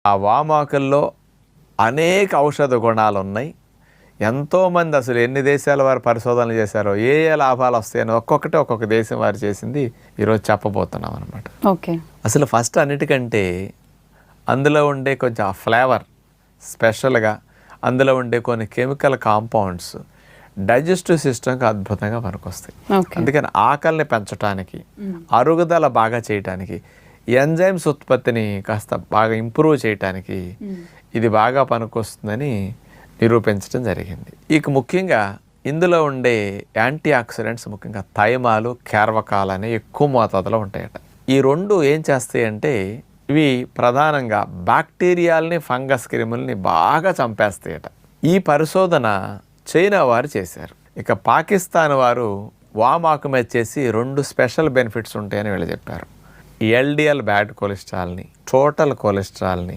ఆ వామాకుల్లో అనేక ఔషధ గుణాలు ఉన్నాయి. ఎంతోమంది అసలు ఎన్ని దేశాల వారు పరిశోధనలు చేశారో ఏ లాభాలు వస్తాయని ఒక్కొక్క దేశం వారు చేసింది ఈరోజు చెప్పబోతున్నాం అనమాట. ఓకే. అసలు ఫస్ట్ అన్నిటికంటే అందులో ఉండే కొంచెం ఆ ఫ్లేవర్ స్పెషల్గా, అందులో ఉండే కొన్ని కెమికల్ కాంపౌండ్స్ డైజెస్టివ్ సిస్టమ్కి అద్భుతంగా పనికొస్తాయి. అందుకని ఆకలిని పెంచడానికి, అరుగుదల బాగా చేయటానికి, ఎంజైమ్స్ ఉత్పత్తిని కాస్త బాగా ఇంప్రూవ్ చేయటానికి ఇది బాగా పనికొస్తుందని నిరూపించడం జరిగింది. ఇక ముఖ్యంగా ఇందులో ఉండే యాంటీ ఆక్సిడెంట్స్, ముఖ్యంగా థైమాలు, కేర్వకాలు అనేవి ఎక్కువ మోతాదులో ఉంటాయట. ఈ రెండు ఏం చేస్తాయంటే ఇవి ప్రధానంగా బ్యాక్టీరియాలని, ఫంగస్ క్రిములని బాగా చంపేస్తాయట. ఈ పరిశోధన చైనా వారు చేశారు. ఇక పాకిస్తాన్ వారు వామాకు మీద చేసి 2 స్పెషల్ బెనిఫిట్స్ ఉంటాయని వీళ్ళు చెప్పారు. ఎల్డిఎల్ బ్యాడ్ కొలెస్ట్రాల్ని, టోటల్ కొలెస్ట్రాల్ని